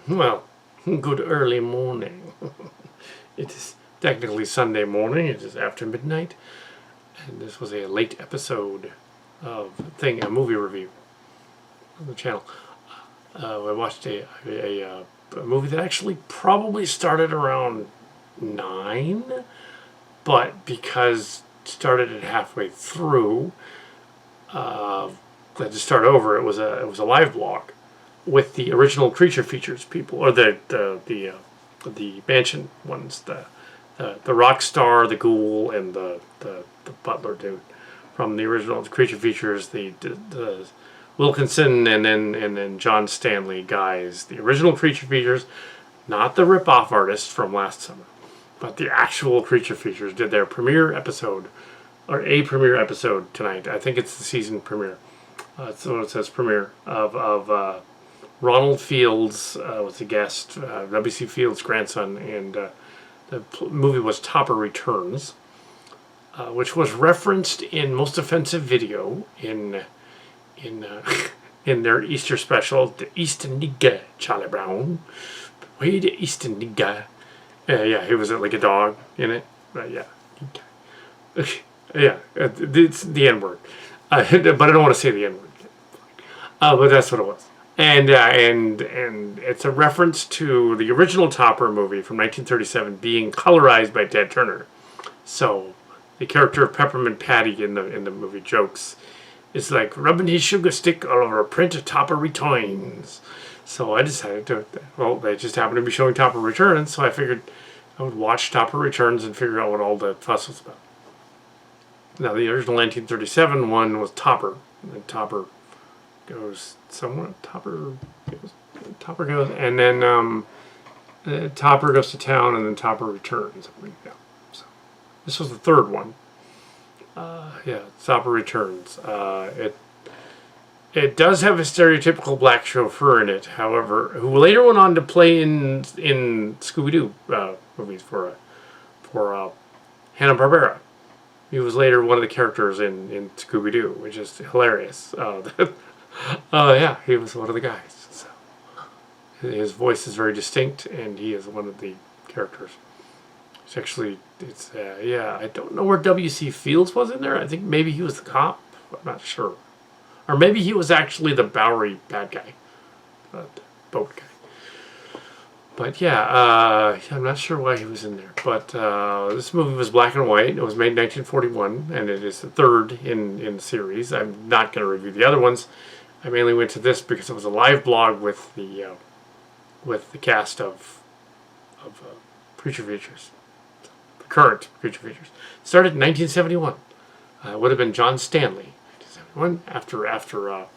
Well, good early morning. It is technically Sunday morning. It is after midnight. And this was a late episode of a movie review on the channel. I watched a movie that actually probably started around 9, but because it started it halfway through, I had to start over. It was a live blog with the original creature features people, or the mansion ones, the rock star, the ghoul, and the butler dude from the original creature features. The Wilkinson and then John Stanley guys, the original creature features, not the rip-off artists from last summer, but the actual creature features did their premiere episode, or a premiere episode tonight. I think it's the season premiere. So it says premiere of Ronald Fields was a guest, W.C. Fields' grandson, and the movie was Topper Returns, which was referenced in Most Offensive Video in their Easter special, the Easter Nigga, Charlie Brown. Way the Easter Nigga. Yeah, he was like a dog in it. Yeah. Yeah, it's the N-word. But I don't want to say the N-word. But that's what it was. And it's a reference to the original Topper movie from 1937 being colorized by Ted Turner. So the character of Peppermint Patty in the movie jokes is like rubbing his sugar stick all over a print of Topper Returns. So I decided to, well, they just happened to be showing Topper Returns, so I figured I would watch Topper Returns and figure out what all the fuss was about. Now the original 1937 one was Topper, and Topper goes somewhere. Topper goes, and then Topper goes to town, and then Topper returns. Yeah. So this was the third one. Yeah, Topper Returns. It does have a stereotypical black chauffeur in it, however, who later went on to play in Scooby-Doo movies for Hanna-Barbera. He was later one of the characters in Scooby-Doo, which is hilarious. Yeah, he was one of the guys. So his voice is very distinct, and he is one of the characters. It's actually, yeah, I don't know where W.C. Fields was in there. I think maybe he was the cop. I'm not sure. Or maybe he was actually the Bowery bad guy. Boat guy. But yeah, I'm not sure why he was in there. But this movie was black and white. It was made in 1941, and it is the third in the series. I'm not going to review the other ones. I mainly went to this because it was a live blog with the cast of Creature Features. The current Creature Features. Started in 1971. It would have been John Stanley. 1971, after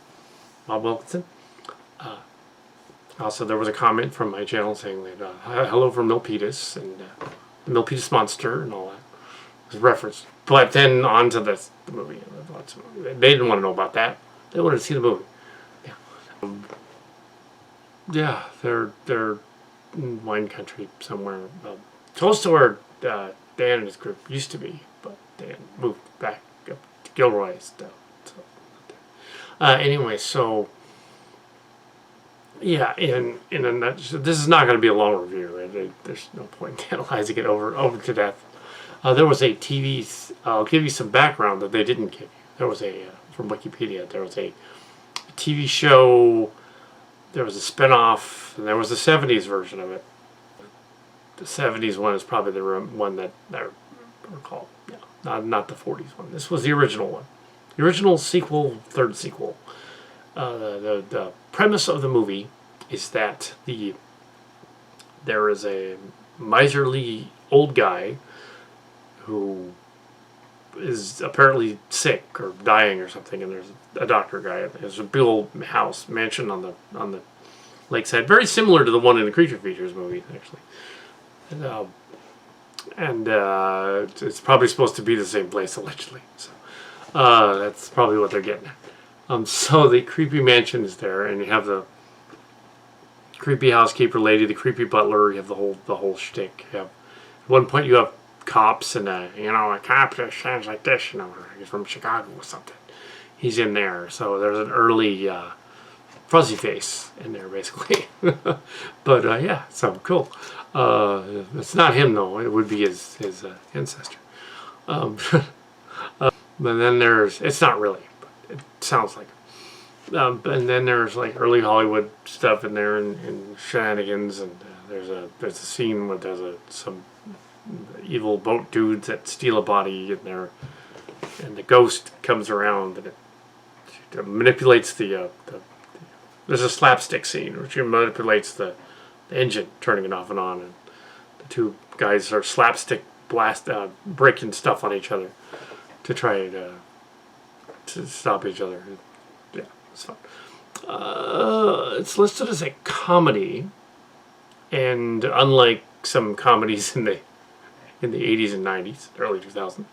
Bob Wilkinson. Also, there was a comment from my channel saying that hello from Milpitas and the Milpitas Monster and all that was referenced. But then on to the movie. They didn't want to know about that. They wanted to see the movie. Yeah, yeah, they're in wine country somewhere close to where Dan and his group used to be, but Dan moved back up to Gilroy still. Anyway, so yeah, in a nutshell, this is not going to be a long review. There's no point in analyzing it over to death. There was a TV. I'll give you some background that they didn't give you. There was from Wikipedia. There was a TV show. There was a spinoff, and there was a '70s version of it. The '70s one is probably the one that I recall. Yeah, not the '40s one. This was the original one. The original sequel, third sequel. The premise of the movie is that there is a miserly old guy who is apparently sick or dying or something, and there's a doctor guy. There's a big old house mansion on the lakeside, very similar to the one in the Creature Features movie, actually. And it's probably supposed to be the same place allegedly. So. That's probably what they're getting at. So the creepy mansion is there, and you have the creepy housekeeper lady, the creepy butler. You have the whole shtick. You have, at one point you have cops, and a cop that sounds like this. He's from Chicago or something. He's in there. So there's an early Fuzzy Face in there, basically. But yeah, so cool. It's not him, though. It would be his ancestor. But then there's, it's not really, but it sounds like it. And then there's like early Hollywood stuff in there, and shenanigans, and there's a scene where there's some evil boat dudes that steal a body in there, and the ghost comes around and it manipulates there's a slapstick scene which manipulates the engine, turning it off and on, and the two guys are slapstick breaking stuff on each other to try to stop each other. Yeah, it's fun. It's listed as a comedy, and unlike some comedies in the 80s and 90s, early 2000s,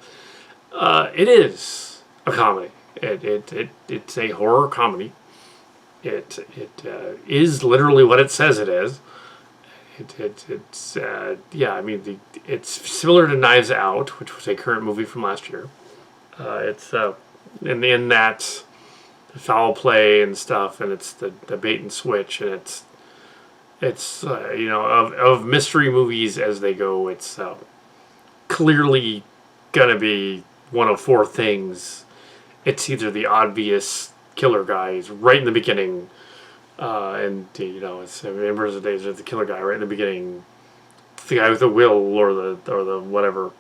it is a comedy. It's a horror comedy. It is literally what it says it is. It's yeah. I mean, it's similar to Knives Out, which was a current movie from last year. It's in that foul play and stuff, and it's the bait and switch, and it's you know, of mystery movies as they go. It's clearly gonna be one of four things. It's either the obvious killer guys right in the beginning, and you know, it's Embers of Days, the killer guy right in the beginning, the guy with the will or the whatever.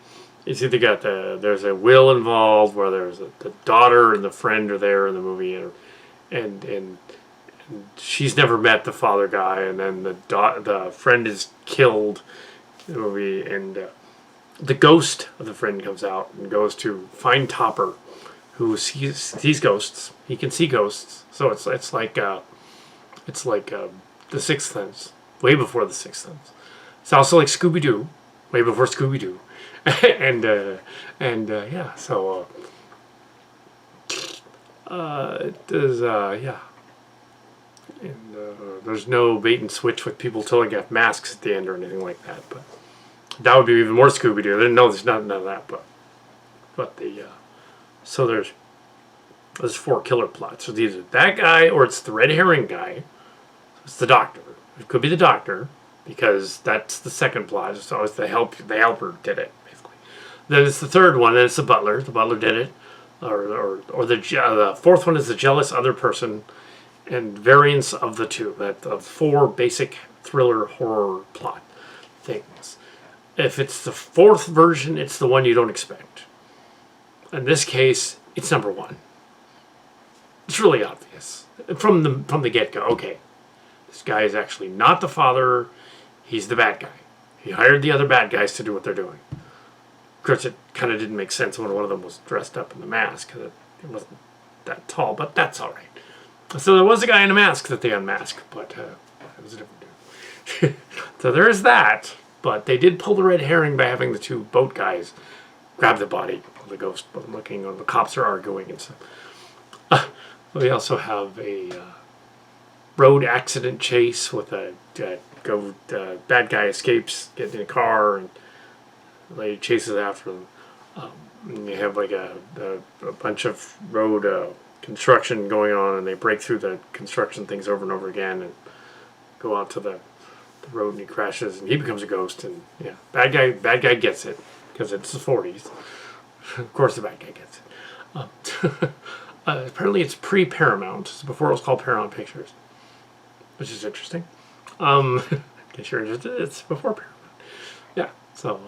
It's either got there's a will involved where there's the daughter and the friend are there in the movie, and she's never met the father guy, and then the friend is killed in the movie, and the ghost of the friend comes out and goes to find Topper, who sees ghosts. He can see ghosts, so it's like the Sixth Sense, way before the Sixth Sense. It's also like Scooby Doo, way before Scooby Doo, and yeah, so it is yeah, and there's no bait and switch with people totally got masks at the end or anything like that, but that would be even more Scooby Doo. No, there's none of that, but the so there's four killer plots. So either that guy or it's the red herring guy. It's the doctor. It could be the doctor because that's the second plot. It's always the helper did it basically. Then it's the third one, and it's the butler. The butler did it, or the fourth one is the jealous other person, and variants of the two. That of four basic thriller horror plot things. If it's the fourth version, it's the one you don't expect. In this case, it's number one. It's really obvious from the get-go. Okay, this guy is actually not the father. He's the bad guy. He hired the other bad guys to do what they're doing. Of course, it kind of didn't make sense when one of them was dressed up in the mask, because it wasn't that tall, but that's all right. So there was a guy in a mask that they unmasked, but it was a different dude. So there is that, but they did pull the red herring by having the two boat guys grab the body of the ghost looking, or the cops are arguing and stuff. We also have a road accident chase with a bad guy escapes, gets in a car, and the lady chases after them. And you have like a bunch of road construction going on, and they break through the construction things over and over again, and go out to the road, and he crashes, and he becomes a ghost. And yeah, bad guy gets it because it's the 40s. Of course, the bad guy gets it. Apparently, it's pre-Paramount. It's before it was called Paramount Pictures, which is interesting. In case you're interested, it's before Paramount. Yeah. So,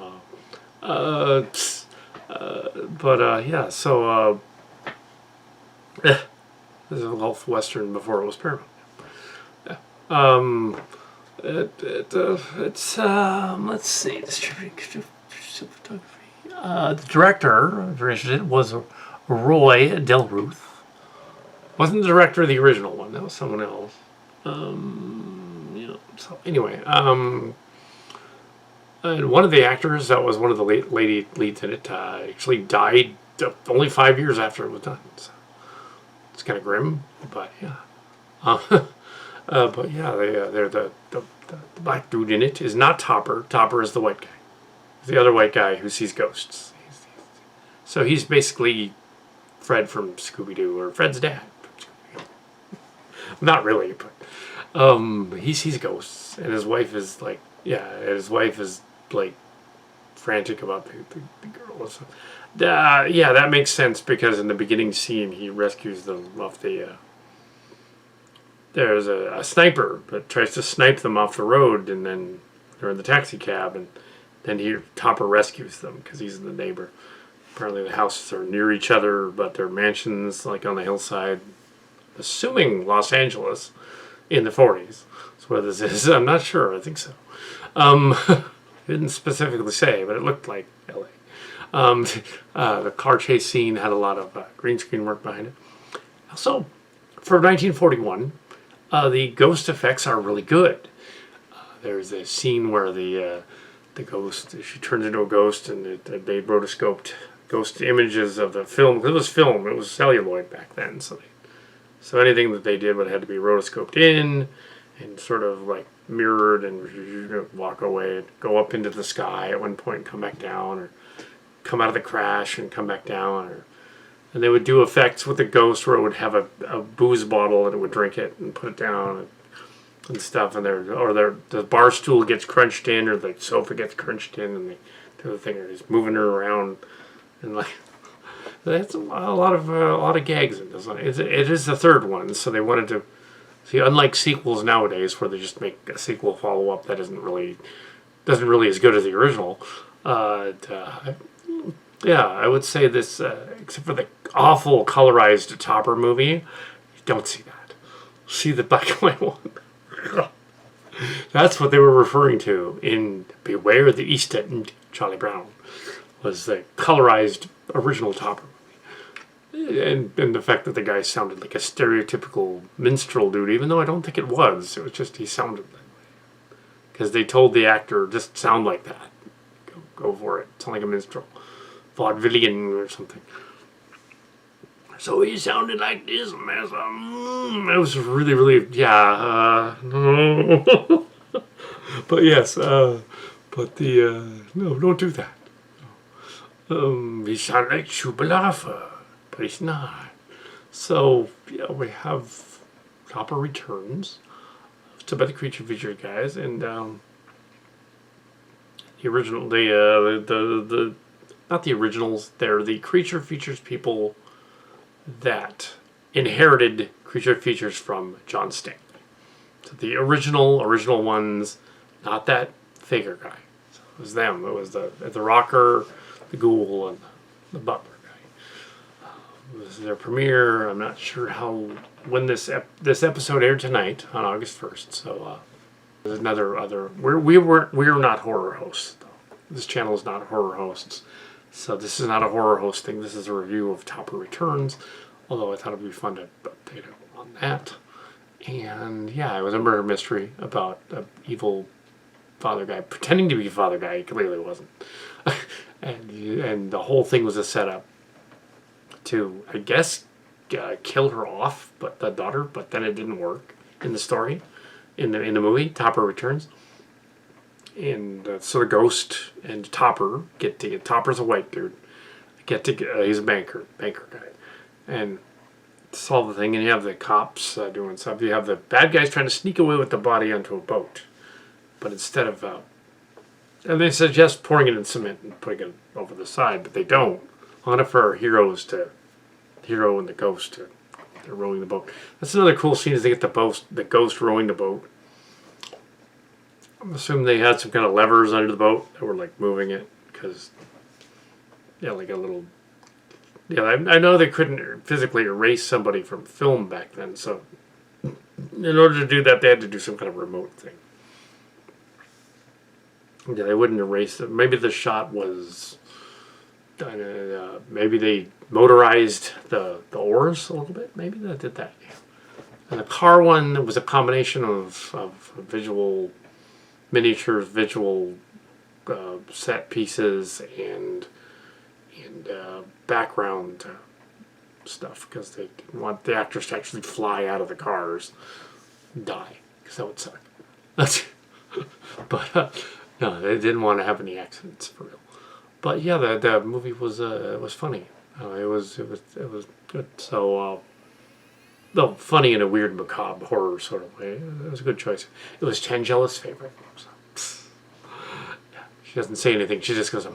yeah. So, this is a Gulf Western before it was Paramount. Yeah. It's let's see, distributing photography. The director, if you're interested, was Roy Delruth. Wasn't the director of the original one. That was someone else. You know. So anyway, and one of the actors that was one of the lady leads in it actually died only 5 years after it was done. So it's kind of grim, but yeah. But yeah, they're the black dude in it is not Topper. Topper is the white guy. The other white guy who sees ghosts. So he's basically Fred from Scooby-Doo, or Fred's dad from Scooby-Doo. not really, but he sees ghosts, and his wife is like, like frantic about the girl. So, yeah, that makes sense because in the beginning scene he rescues them off the. There's a sniper that tries to snipe them off the road, and then they're in the taxi cab, and then Topper rescues them because he's the neighbor. Apparently the houses are near each other, but they're mansions like on the hillside. Assuming Los Angeles in the 40s. That's where this is. I'm not sure. I think so. It didn't specifically say, but it looked like LA. The car chase scene had a lot of green screen work behind it. Also, for 1941, the ghost effects are really good. There's a scene where the ghost, she turns into a ghost, and they rotoscoped ghost images of the film. It was film. It was celluloid back then, so anything that they did would have to be rotoscoped in and sort of like mirrored and walk away and go up into the sky at one point and come back down, or come out of the crash and come back down. And they would do effects with the ghost where it would have a booze bottle and it would drink it and put it down and stuff. And the bar stool gets crunched in, or the sofa gets crunched in, and the other thing is moving her around. And like, that's a lot of gags in this one. It is the third one, so they wanted to see. Unlike sequels nowadays, where they just make a sequel follow up that isn't really as good as the original. Yeah, I would say this, except for the awful colorized Topper movie, you don't see that. See the black and white one. That's what they were referring to in Beware the East End, Charlie Brown, was the colorized original Topper movie. And the fact that the guy sounded like a stereotypical minstrel dude, even though I don't think it was. It was just he sounded that way. Because they told the actor, just sound like that. Go for it. Sound like a minstrel. Vaudevillian or something. So he sounded like this, man. It was really, really, yeah. But yes, no, don't do that. He sounded like Shubalafa, but he's not. So, yeah, we have Topper Returns. It's about the creature feature guys, and the original, not the originals, they're the creature features people that inherited creature features from John Stanley. So the original ones, not that faker guy. So it was them. It was the rocker, the ghoul, and the butler guy. It was their premiere. I'm not sure when this episode aired tonight on August 1st. So there's we're not horror hosts though. This channel is not horror hosts. So this is not a horror hosting. This is a review of Topper Returns. Although I thought it would be fun to update on that. And yeah, it was a murder mystery about an evil father guy pretending to be a father guy. He clearly wasn't. and the whole thing was a setup to, I guess, kill her off, but the daughter. But then it didn't work in the story, in the movie Topper Returns. And so the ghost and Topper get together. Topper's a white dude. He's a banker guy, and solve the thing. And you have the cops doing stuff. You have the bad guys trying to sneak away with the body onto a boat, but instead of and they suggest pouring it in cement and putting it over the side, but they don't. On it for our hero and the ghost. They're rowing the boat. That's another cool scene. Is they get the ghost rowing the boat. I'm assuming they had some kind of levers under the boat that were like moving it, because like a little. Yeah, I know they couldn't physically erase somebody from film back then, so in order to do that, they had to do some kind of remote thing. Yeah, they wouldn't erase it. Maybe the shot was. Maybe they motorized the oars a little bit. Maybe that did that. Yeah. And the car one was a combination of visual. Miniatures, visual set pieces, and background stuff, because they didn't want the actors to actually fly out of the cars and die, because that would suck. But no, they didn't want to have any accidents for real. But yeah, the movie was funny. It was good. So though funny in a weird macabre horror sort of way. It was a good choice. It was Tangela's favorite. So, yeah, she doesn't say anything. She just goes,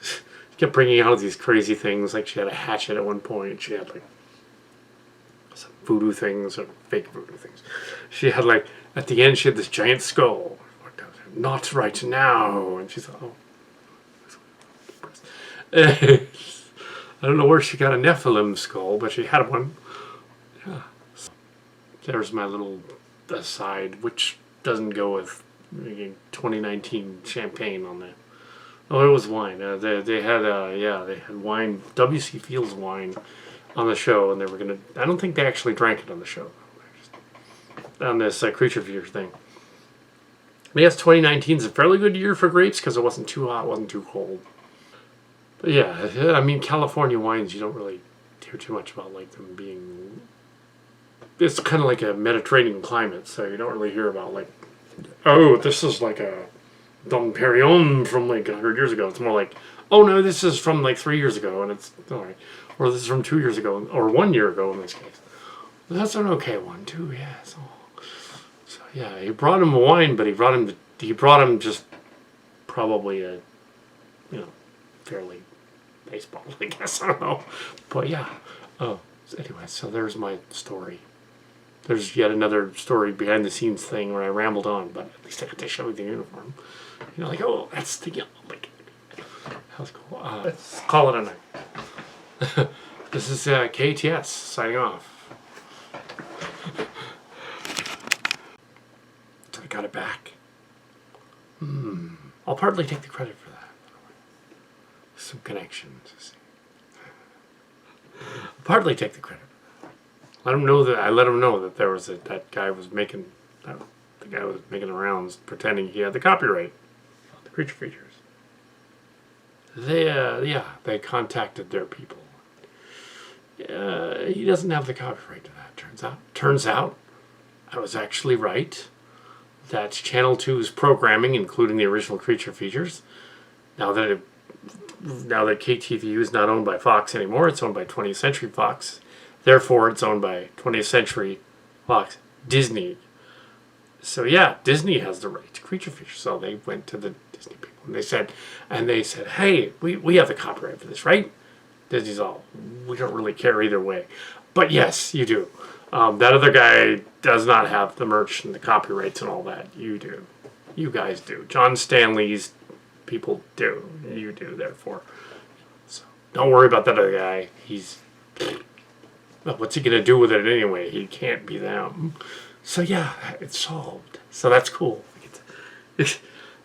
She kept bringing out these crazy things. Like she had a hatchet at one point. She had like some voodoo things or fake voodoo things. She had like, at the end, she had this giant skull. Not right now. And she thought, oh. I don't know where she got a Nephilim skull, but she had one. Yeah. So there's my little aside, which doesn't go with 2019 champagne on that. Oh, it was wine. They had wine, W.C. Fields wine, on the show, and they were gonna. I don't think they actually drank it on the show. On this Creature Fears thing. I guess 2019 is a fairly good year for grapes because it wasn't too hot, wasn't too cold. But yeah, I mean, California wines, you don't really hear too much about like them being. It's kind of like a Mediterranean climate, so you don't really hear about like, oh, this is like a Dom Perignon from like 100 years ago. It's more like, oh no, this is from like 3 years ago, and it's all right, or this is from 2 years ago, or 1 year ago in this case. That's an okay one too, yeah. So yeah, he brought him wine, but he brought him just probably a, fairly nice bottle, I guess. I don't know, but yeah. Oh, anyway, so there's my story. There's yet another story behind the scenes thing where I rambled on, but at least I got to show you the uniform. Like, oh, that's the like. That was cool. Let's call it a night. This is KTS signing off. I got it back. I'll partly take the credit for that. Some connections. I'll partly take the credit for that. Let him know that I let him know that there was that guy was making the guy was making the rounds pretending he had the copyright on the Creature Features. They contacted their people. He doesn't have the copyright to that. Turns out, I was actually right. That Channel 2's programming, including the original Creature Features, now that KTVU is not owned by Fox anymore, it's owned by 20th Century Fox. Therefore, it's owned by 20th Century Fox Disney. So yeah, Disney has the right to Creature Features. So they went to the Disney people and they said, hey, we have the copyright for this, right? Disney's all, we don't really care either way. But yes, you do. That other guy does not have the merch and the copyrights and all that. You do. You guys do. John Stanley's people do. You do, therefore. So don't worry about that other guy. What's he going to do with it anyway? He can't be them. So yeah, it's solved. So that's cool.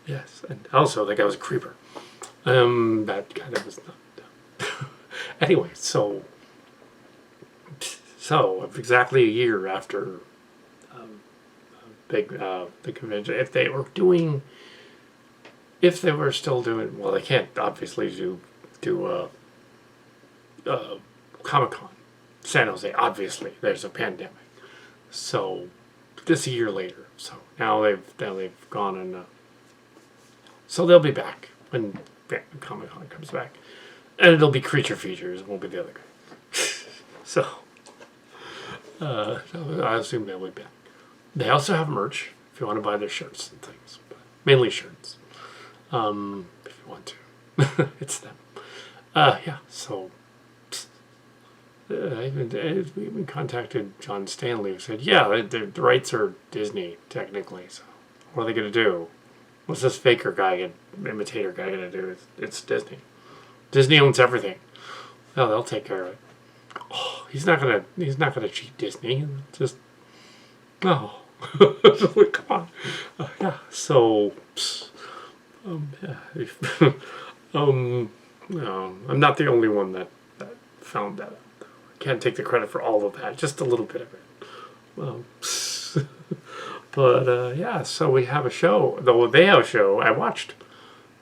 Yes. And also, that guy was a creeper. That guy that was not. Anyway, so exactly a year after the convention, if they were still doing, well, they can't obviously do Comic-Con, San Jose. Obviously, there's a pandemic. So this a year later. So now they've gone and so they'll be back when Comic-Con comes back, and it'll be Creature Features. It won't be the other guy. So. I assume they'll be back. They also have merch if you want to buy their shirts and things. But mainly shirts. If you want to. It's them. Yeah, so I even contacted John Stanley who said, yeah, the rights are Disney, technically. So what are they going to do? What's this imitator guy going to do? It's Disney. Disney owns everything. Oh, they'll take care of it. Oh, he's not gonna cheat Disney. Just come on. Yeah. So, yeah. No, I'm not the only one that found that out. I can't take the credit for all of that. Just a little bit of it. But yeah. So we have a show. Though they have a show. I watched,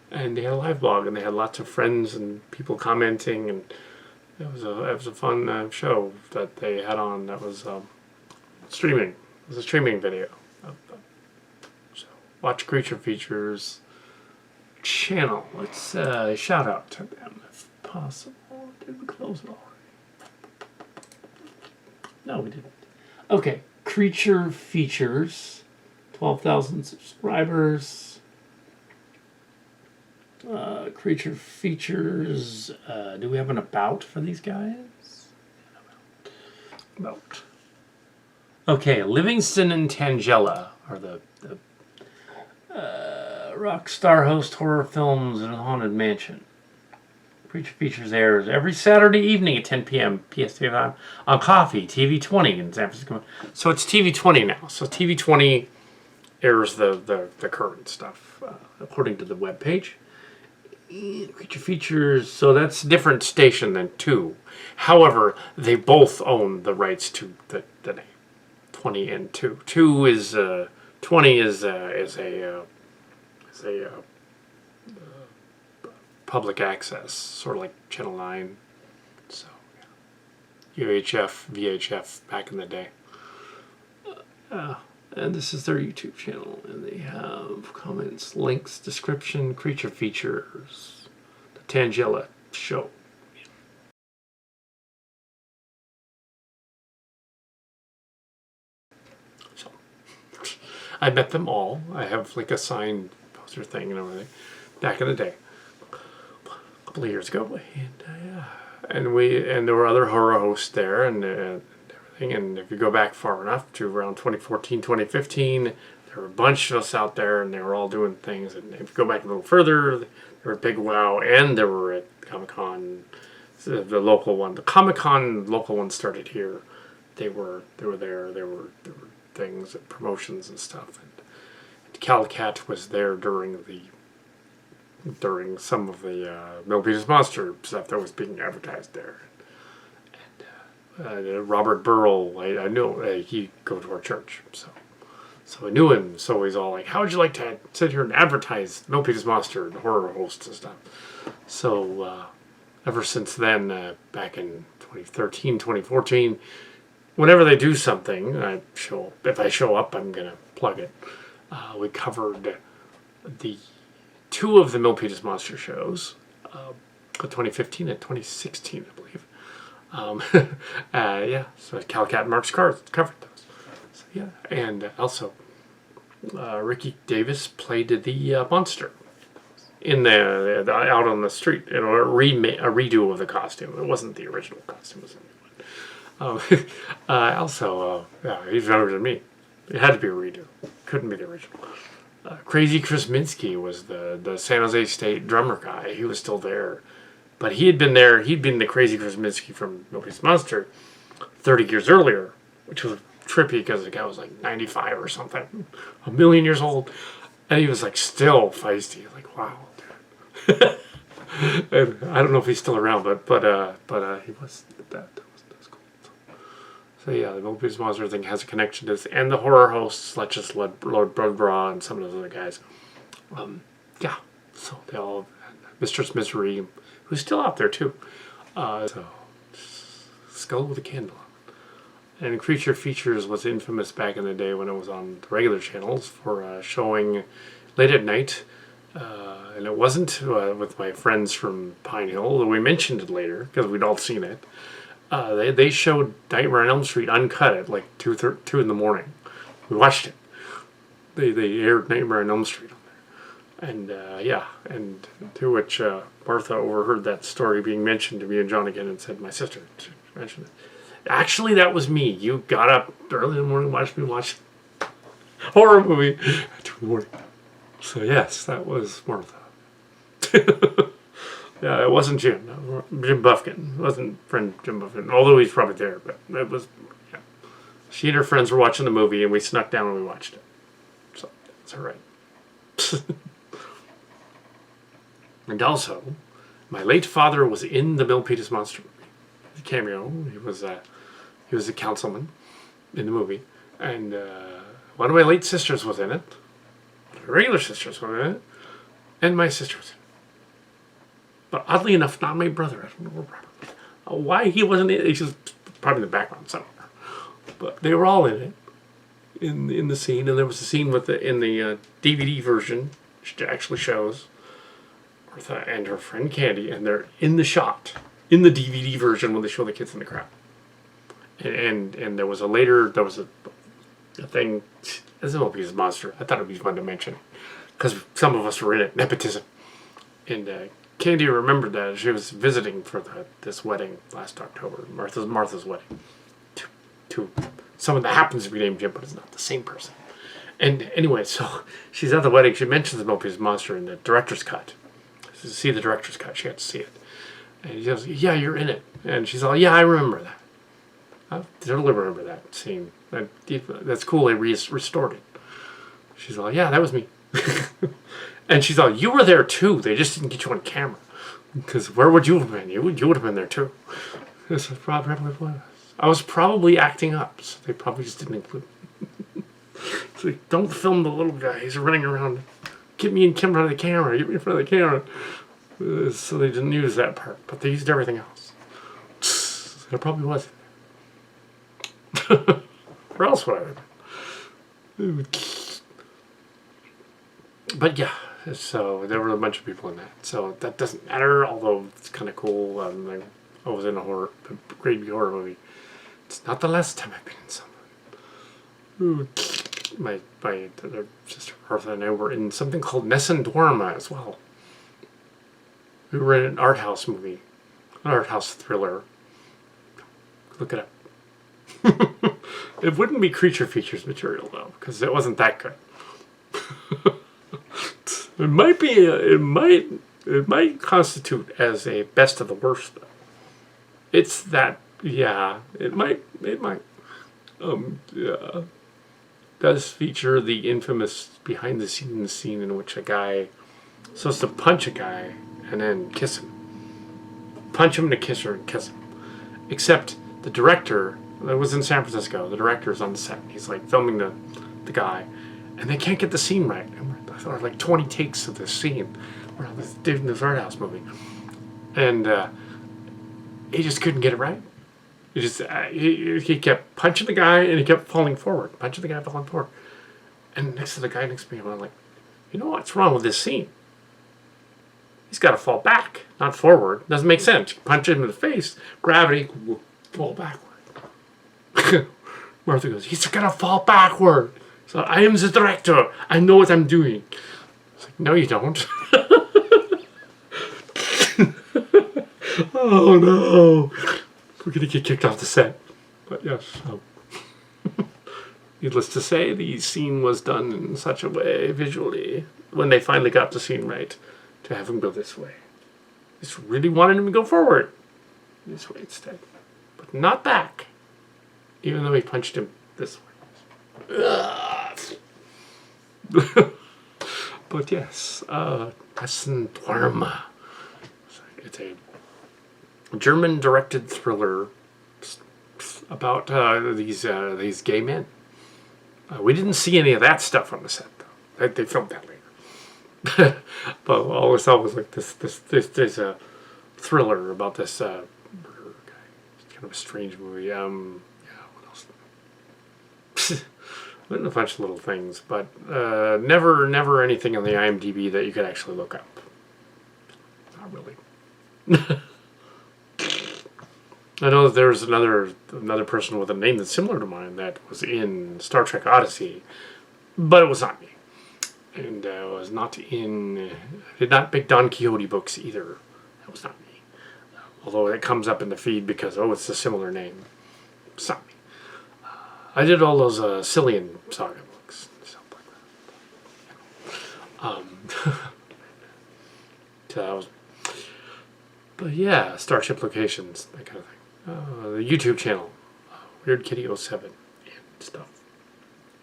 and they had a live blog, and they had lots of friends and people commenting and. It was a fun show that they had on. That was streaming. It was a streaming video. So watch Creature Features channel. Let's shout out to them if possible. Did we close it already? No, we didn't. Okay, Creature Features, 12,000 subscribers. Creature Features. Do we have an about for these guys? About. Okay, Livingston and Tangella are the rock star host horror films in a haunted mansion. Creature Features airs every Saturday evening at 10 p.m. PST time on KOFY, TV 20 in San Francisco. So it's TV 20 now. So TV 20 airs the current stuff, according to the webpage. Creature Features, so that's a different station than 2. However, they both own the rights to the name. 20 and 2. 2 is 20 is a public access, sort of like Channel 9. So yeah. UHF, VHF back in the day. And this is their YouTube channel, and they have comments, links, description, Creature Features, the Tangella show. So I met them all. I have like a signed poster thing and everything back in the day, a couple of years ago, and there were other horror hosts there and everything. And if you go back far enough to around 2014, 2015, there were a bunch of us out there, and they were all doing things. And if you go back a little further, there were Big Wow, and there were at Comic-Con, the local one. The Comic-Con local one started here. They were there. There were things and promotions and stuff. And Kal Kat was there during some of the Milpitas Monster stuff that was being advertised there. Robert Burrell, I knew he'd go to our church, so I knew him. So he's all like, "How would you like to sit here and advertise Milpitas Monster and horror hosts and stuff?" So ever since then, back in 2013, 2014, whenever they do something, I show up. If I show up, I'm gonna plug it. We covered the 2 of the Milpitas Monster shows, 2015 and 2016, I believe. Yeah, so Kal Kat and Mark's Cards covered those. So, yeah, and also Ricky Davis played the monster in the out on the street. You know, a redo of the costume. It wasn't the original costume. It was a new one. Also, yeah, he's younger than me. It had to be a redo. Couldn't be the original. Crazy Chris Minsky was the San Jose State drummer guy. He was still there. But he had been there. He'd been the Crazy Chris Minsky from Milpitas Monster 30 years earlier, which was trippy because the guy was like 95 or something, a million years old, and he was like still feisty. Like, wow, dude. And I don't know if he's still around, but he was. That's cool. So yeah, the Milpitas Monster thing has a connection to this, and the horror hosts, such as Lord Bloodbraw and some of those other guys. Yeah, so they all, Mistress Misery, who's still out there too. So Skull with a Candle on. And Creature Features was infamous back in the day when it was on the regular channels for showing late at night. And it wasn't with my friends from Pine Hill, although we mentioned it later because we'd all seen it. They showed Nightmare on Elm Street uncut at like 2 in the morning. We watched it. They aired Nightmare on Elm Street on there. And yeah, and to which Martha overheard that story being mentioned to me and John again and said, "My sister mentioned it. Actually, that was me. You got up early in the morning and watched me watch a horror movie at 2 in the morning." So yes, that was Martha. Yeah, it wasn't Jim. Jim Buffkin. It wasn't friend Jim Buffkin, although he's probably there. But it was, yeah. She and her friends were watching the movie, and we snuck down and we watched it. So that's all right. And also, my late father was in the Milpitas Monster movie. The cameo. He was a councilman in the movie, and one of my late sisters was in it. One of my regular sisters was in it, and my sister was in it. But oddly enough, not my brother. I don't know why he wasn't in it. He was probably in the background somewhere. But they were all in it, in the scene. And there was a scene in the DVD version, which actually shows Martha and her friend Candy, and they're in the shot, in the DVD version when they show the kids in the crowd. And there was a thing. This is Milpitas Monster. I thought it'd be fun to mention because some of us were in it. Nepotism. And Candy remembered that she was visiting for this wedding last October. Martha's wedding. To someone that happens to be named Jim, but is not the same person. And anyway, so she's at the wedding. She mentions the Milpitas Monster in the director's cut. To see the director's cut, she got to see it. And he goes, "Yeah, you're in it." And she's all, "Yeah, I remember that. I totally remember that scene. That's cool. They restored it." She's all, "Yeah, that was me." And she's all, "You were there too. They just didn't get you on camera. Because where would you have been? You would have been there too." This is probably what it was. I was probably acting up, so they probably just didn't include me. It's like, don't film the little guy. He's running around. Get me in front of the camera. Get me in front of the camera. So they didn't use that part, but they used everything else. There probably was. Or else would I have? But yeah, so there were a bunch of people in that. So that doesn't matter, although it's kind of cool. I was in a great horror movie. It's not the last time I've been in something. My other sister Martha and I were in something called Nessen Duerma as well. We were in an art house movie, an art house thriller. Look it up. It wouldn't be creature features material though, because it wasn't that good. It might be. It might constitute as a best of the worst though. It's that. Yeah. It might. Yeah. Does feature the infamous behind the scenes scene in which a guy is supposed to punch a guy and then kiss him. Punch him to kiss her and kiss him. Except the director, it was in San Francisco, the director's on the set. He's like filming the guy, and they can't get the scene right. I thought like 20 takes of this scene. We're on this art house movie. And he just couldn't get it right. He kept punching the guy and he kept falling forward. Punching the guy, falling forward. And next to the guy next to me, I'm like, you know what's wrong with this scene? He's got to fall back, not forward. Doesn't make sense. You punch him in the face, gravity will fall backward. Martha goes, he's got to fall backward. So I am the director. I know what I'm doing. It's like, no, you don't. Oh no. We're going to get kicked off the set. But yes. Needless to say, the scene was done in such a way, visually, when they finally got the scene right, to have him go this way. Just really wanted him to go forward. This way instead. But not back. Even though he punched him this way. But yes, Nessen Duerma. It's a German-directed thriller about these gay men. We didn't see any of that stuff on the set, though. They filmed that later. But all we saw was like this thriller about this murderer guy. It's kind of a strange movie. Yeah, what else? A bunch of little things, but never anything on the IMDb that you could actually look up. Not really. I know that there's another person with a name that's similar to mine that was in Star Trek Odyssey, but it was not me. And was not in. I did not pick Don Quixote books either. That was not me. Although it comes up in the feed because it's a similar name. It's not me. I did all those Cillian saga books, stuff like that. So that was. But yeah, Starship Locations, that kind of thing. The YouTube channel, Weird Kitty 07 and stuff.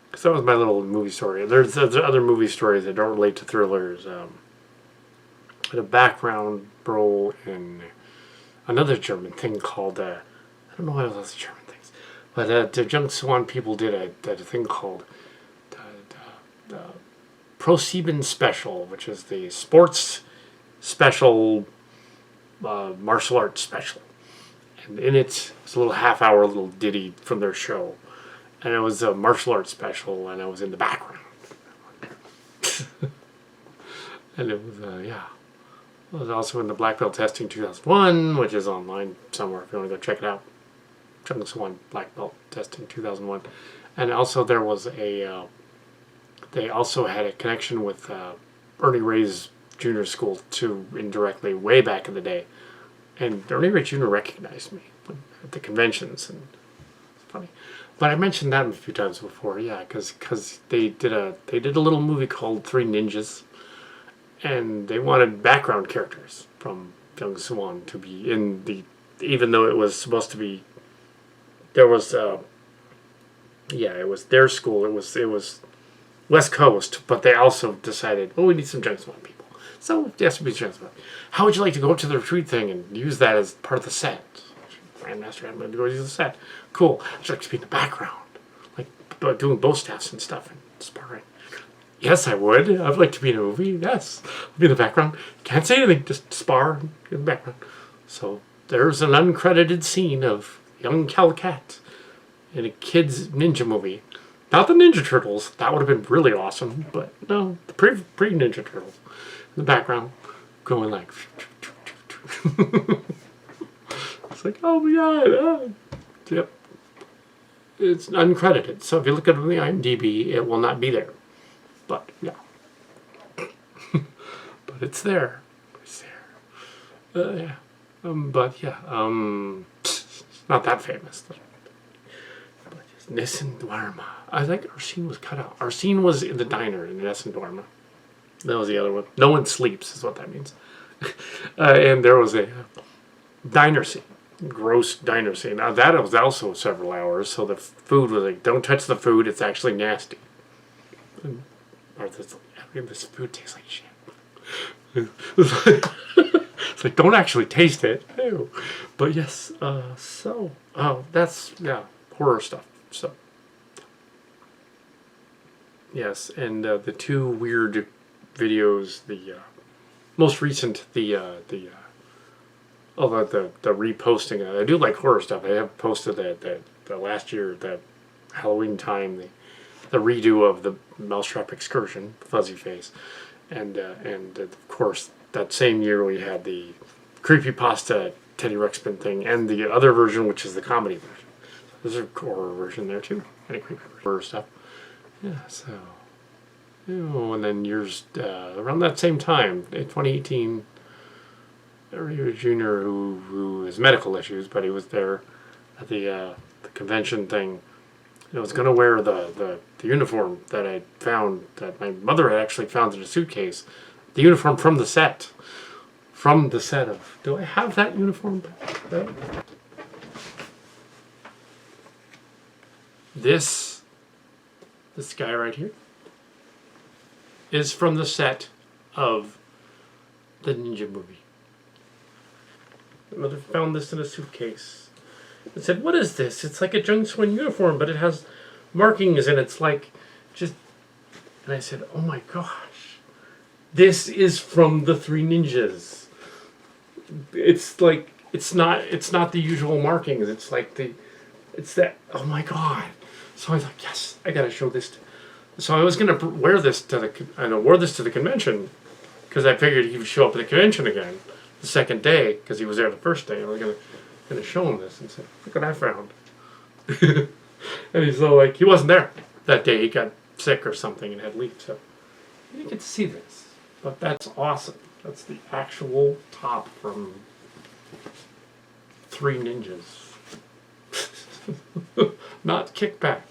Because that was my little movie story. There's other movie stories that don't relate to thrillers. I had a background role in another German thing called, I don't know what else German things, but the Junk Swan people did a thing called the Pro7 Special, which is the sports special, martial arts special. And in it was a little half-hour little ditty from their show. And it was a martial arts special, and I was in the background. And it was, yeah. I was also in the Black Belt Testing 2001, which is online somewhere if you want to go check it out. Chung Swan black belt test in 2001. And also there was a, they also had a connection with Ernie Ray's junior school too, indirectly, way back in the day. And Ernie Ray Jr. recognized me at the conventions, and it's funny. But I mentioned that a few times before, yeah, because they did a little movie called Three Ninjas, and they wanted background characters from Young Swan to be in the, even though it was supposed to be, there was, yeah, it was their school, it was West Coast, but they also decided, oh, we need some Young Swan people. So, yes, be Young Swan. How would you like to go up to the retreat thing and use that as part of the set? Grandmaster, I'm going to go use the set. Cool. I'd like to be in the background, like doing bow staffs and stuff and sparring. Yes, I would. I'd like to be in a movie. Yes, I'll be in the background. Can't say anything. Just spar in the background. So there's an uncredited scene of young Kal Kat in a kids ninja movie. Not the Ninja Turtles. That would have been really awesome. But no, the pre Ninja Turtles in the background, going like. It's like, oh my god. Yep. It's uncredited. So if you look at it on the IMDb, it will not be there. But yeah. But it's there. It's there. Yeah. But yeah. Not that famous. But it's Nessen Duerma. I think our scene was cut out. Our scene was in the diner in Nessen Duerma. That was the other one. No one sleeps is what that means. And there was a diner scene. Gross diner scene. Now that was also several hours, so the food was like, don't touch the food, it's actually nasty. Or this food tastes like shit. It's like, don't actually taste it. Ew. But yes, that's, yeah, horror stuff. So, yes, and the two weird videos, the most recent, the reposting. I do like horror stuff. I have posted the last year, the Halloween time, the redo of the Mousetrap Excursion, Fuzzy Face, and of course that same year we had the creepypasta Teddy Ruxpin thing, and the other version, which is the comedy version. There's a horror version there too, and a creepy horror stuff. Yeah, so. And then years around that same time, in 2018. Ray Jr., who has medical issues, but he was there at the convention thing. I was going to wear the uniform that I found, that my mother had actually found in a suitcase. The uniform from the set. From the set of... Do I have that uniform? This guy right here is from the set of the Ninja movie. My mother found this in a suitcase and said, what is this? It's like a Jung Swan uniform, but it has markings and it's like just... And I said, oh my gosh. This is from the Three Ninjas. It's like, it's not the usual markings. It's like it's that, oh my god. So I was like, yes, I gotta show this. So I was gonna wear this I wore this to the convention because I figured he would show up at the convention again the second day, because he was there the first day. I was gonna show him this and say, look what I found. And he's so like, he wasn't there that day. He got sick or something and had to leave, so you didn't get to see this. But that's awesome. That's the actual top from Three Ninjas. Not Kickback.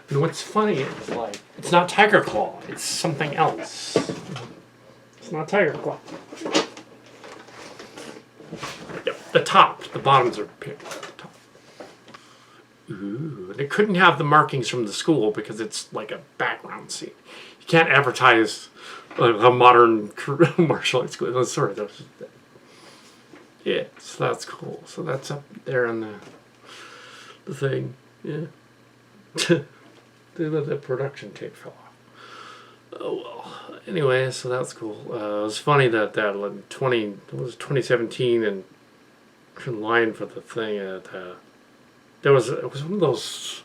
And what's funny is, like, it's not Tiger Claw. It's something else. It's not Tiger Claw. Yep, the top. The bottoms are pink. The top. Ooh, and it couldn't have the markings from the school because it's like a background scene. You can't advertise a modern martial arts school. Sorry, yeah, so that's cool. So that's up there on the thing. Yeah. The production tape fell off. Oh well. Anyway, so that's cool. It was funny that it was 2017 and in line for the thing at it was one of those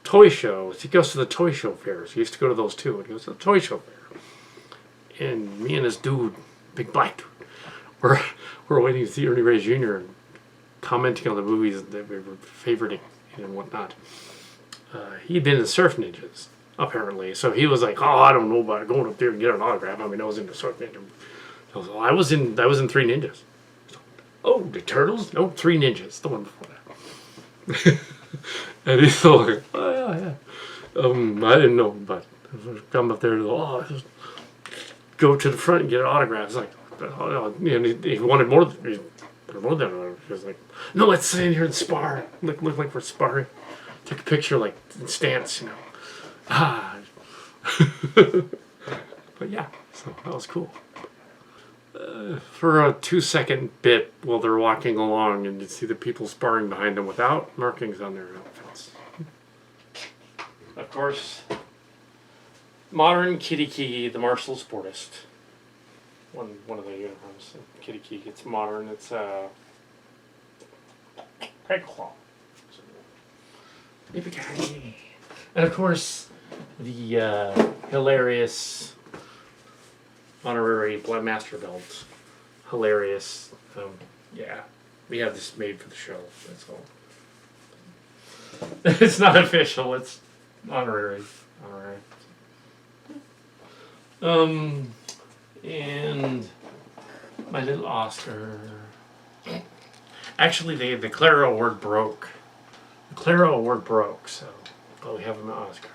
toy shows. He goes to the toy show fairs. He used to go to those too. And he goes to the toy show fair. And me and this dude, big black dude, we're waiting to see Ernie Ray Jr. and commenting on the movies that we were favoriting and whatnot. He'd been in Surf Ninjas, apparently. So he was like, "Oh, I don't know about going up there and get an autograph." I mean, I was into Surf Ninja. I was in Three Ninjas. Oh, the Turtles? No, Three Ninjas, the one before that. And he's like, "Oh yeah, yeah." I didn't know, but come up there, just go to the front and get an autograph. It's like, and he wanted more. He was like, "No, let's sit in here and spar. Look like we're sparring. Take a picture, like in stance, you know." But yeah, so that was cool. For a 2-second bit while they're walking along, and you see the people sparring behind them without markings on their outfits. Of course, modern Kitty Key, the martial sportist. One of the uniforms. Kitty Key. It's modern. It's Peg Claw. And of course, the hilarious honorary Bloodmaster belt. Hilarious. Yeah, we have this made for the show. That's all. It's not official. It's honorary. And my little Oscar. Actually, the Clara Award broke. The Clara Award broke, so we have an Oscar.